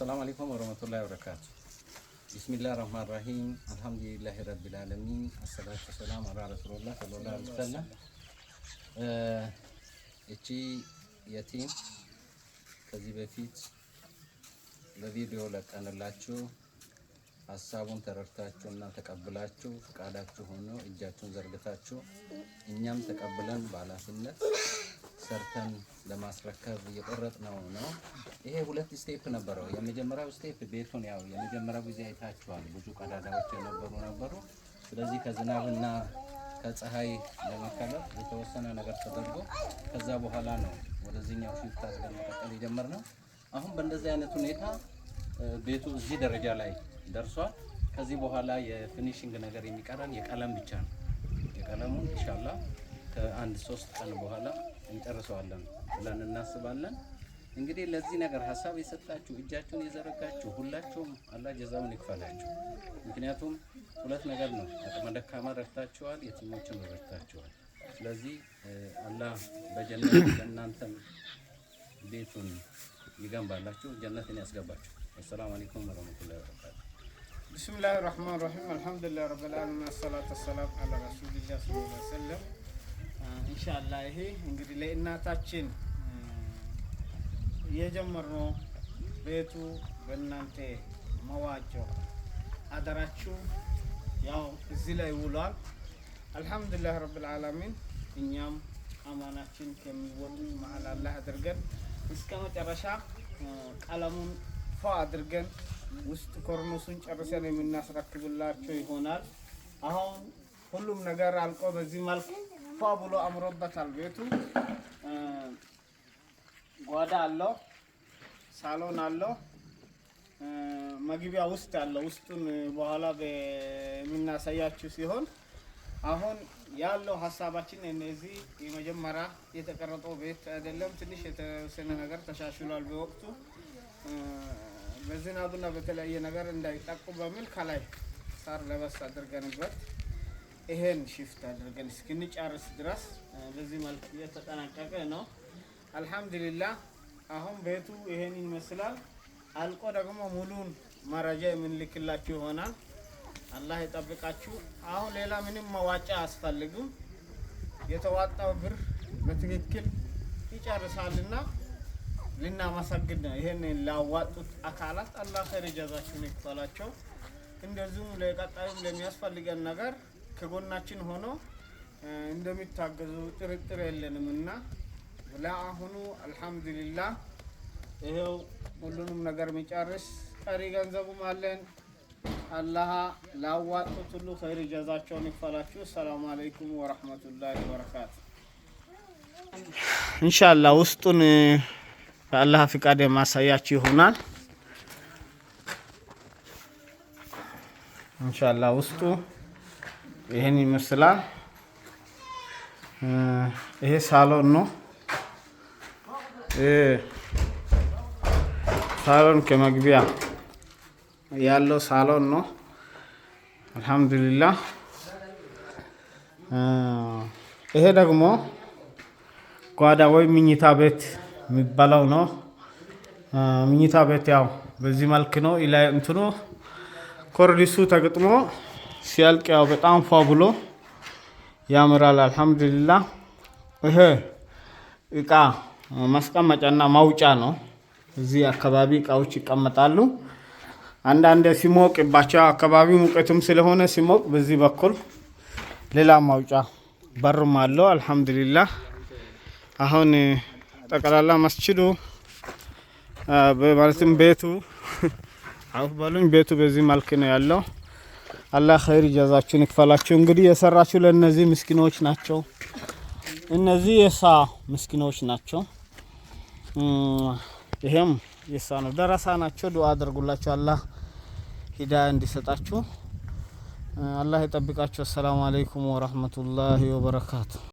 السلام عليكم ورحمة الله وبركاته. بسم الله الرحمن الرحيم. الحمد لله رب العالمين. الصلاة والسلام على رسول الله صلى الله عليه وسلم. እቺ የቲም ከዚህ በፊት በቪዲዮ ለቀንላችሁ ሐሳቡን ተረድታችሁና ተቀብላችሁ ፍቃዳችሁ ሆኖ እጃችሁን ዘርግታችሁ እኛም ተቀብለን ባላፊነት ሰርተን ለማስረከብ እየቆረጥነው ነው። ይሄ ሁለት ስቴፕ ነበረው። የመጀመሪያው ስቴፕ ቤቱን ያው የመጀመሪያው ጊዜ አይታችኋል፣ ብዙ ቀዳዳዎች ነበሩ። ስለዚህ ከዝናብና ከፀሐይ ለመከለል የተወሰነ ነገር ተደርጎ ከዛ በኋላ ነው ወደዚህኛው ሽፍት አድርገን መቀጠል የጀመርነው። አሁን በእንደዚህ አይነት ሁኔታ ቤቱ እዚህ ደረጃ ላይ ደርሷል። ከዚህ በኋላ የፊኒሺንግ ነገር የሚቀረን የቀለም ብቻ ነው። የቀለሙን ኢንሻአላህ ከአንድ 3 ቀን በኋላ እንጨርሰዋለን ብለን እናስባለን። እንግዲህ ለዚህ ነገር ሐሳብ የሰጣችሁ እጃችሁን የዘረጋችሁ ሁላችሁም አላህ ጀዛውን ይክፈላችሁ። ምክንያቱም ሁለት ነገር ነው፣ አቅመ ደካማ ረድታችኋል፣ የቲሞችን ረድታችኋል። ስለዚህ አላህ በጀነት ለእናንተም ቤቱን ይገንባላችሁ፣ ጀነትን ያስገባችሁ። አሰላሙ አለይኩም ወራህመቱላሂ ወበረካቱ። ቢስሚላሂ ረህማን ረሂም አልሐምዱሊላህ ረብል ዓለሚን ወሰላቱ ወሰላም አላ ረሱሊላህ ሰለላሁ ዐለይሂ ወሰለም። ኢንሻአላህ ይሄ እንግዲህ ለእናታችን የጀመርነው ቤቱ በእናንተ መዋጮ አደራችሁ ያው እዚህ ላይ ውሏል። አልሐምዱሊላህ ረብል ዓለሚን እኛም አማናችን ከሚወጡ መሀል አላህ አድርገን እስከ መጨረሻ ቀለሙን ፏ አድርገን ውስጥ ኮርኖሱን ጨርሰን የምናስረክብላቸው ይሆናል። አሁን ሁሉም ነገር አልቆ በዚህ መልኩ ፏ ብሎ አምሮበታል። ቤቱ ጓዳ አለው፣ ሳሎን አለው፣ መግቢያ ውስጥ አለው። ውስጡን በኋላ በሚናሳያችሁ ሲሆን አሁን ያለው ሐሳባችን እነዚህ የመጀመሪያ የተቀረጠው ቤት አይደለም። ትንሽ የተወሰነ ነገር ተሻሽሏል። በወቅቱ በዝናብና በተለያየ ነገር እንዳይጠቁ በሚል ከላይ ሳር ለበስ አድርገንበት ይሄን ሽፍት አድርገን እስክንጨርስ ድረስ በዚህ መልኩ የተጠናቀቀ ነው። አልሐምዱሊላህ አሁን ቤቱ ይሄን ይመስላል። አልቆ ደግሞ ሙሉን መረጃ የምንልክላችሁ ይሆናል። አላህ ይጠብቃችሁ። አሁን ሌላ ምንም መዋጫ አያስፈልግም። የተዋጣው ብር በትክክል ይጨርሳልና ልናመሰግን ነው። ይሄን ላዋጡት አካላት አላህ ኸይር ጀዛችሁን ይክፈላቸው። እንደዚሁም ለቀጣዩም ለሚያስፈልገን ነገር ከጎናችን ሆኖ እንደሚታገዙ ጥርጥር የለንምና ለአሁኑ አልሐምዱሊላህ ይሄው ሁሉንም ነገር የሚጨርስ ቀሪ ገንዘቡም አለን። አላህ ላዋጡት ሁሉ ኸይር ጀዛቸውን ይክፈላችሁ። ሰላም አለይኩም ወራህመቱላሂ ወበረካቱ። ኢንሻአላህ ውስጡን በአላህ ፍቃድ የማሳያችሁ ይሆናል። ኢንሻአላህ ውስጡ ይሄን ይመስላል። ይሄ ሳሎን ነው። ሳሎን ከመግቢያ ያለው ሳሎን ነው። አልሐምዱሊላህ ይሄ ደግሞ ጓዳ ወይ ምኝታ ቤት የሚባለው ነው። ምኝታ ቤት ያው በዚህ መልክ ነው። ኢላይ እንትኑ ኮርኒሱ ተገጥሞ ሲያልቅ ያው በጣም ፏ ብሎ ያምራል። አልሐምዱሊላህ ይሄ እቃ ማስቀመጫና ማውጫ ነው። እዚህ አካባቢ እቃዎች ይቀመጣሉ። አንዳንድ ሲሞቅባቸው አካባቢ ሙቀትም ስለሆነ ሲሞቅ በዚህ በኩል ሌላ ማውጫ በርም አለው። አልሐምዱሊላህ አሁን ጠቅላላ መስጂዱ በማለትም ቤቱ አውፍ ባሉኝ ቤቱ በዚህ መልክ ነው ያለው። አላህ ኸይር ጀዛችሁን ይክፈላችሁ። እንግዲህ የሰራችሁ ለነዚህ ምስኪኖች ናቸው። እነዚህ የሳ ምስኪኖች ናቸው። ይሄም የሳ ነው፣ ደረሳ ናቸው። ዱአ አድርጉላችሁ አላህ ሂዳያ እንዲሰጣችሁ። አላህ ይጠብቃችሁ። ሰላም አለይኩም ወራህመቱላሂ ወበረካቱ።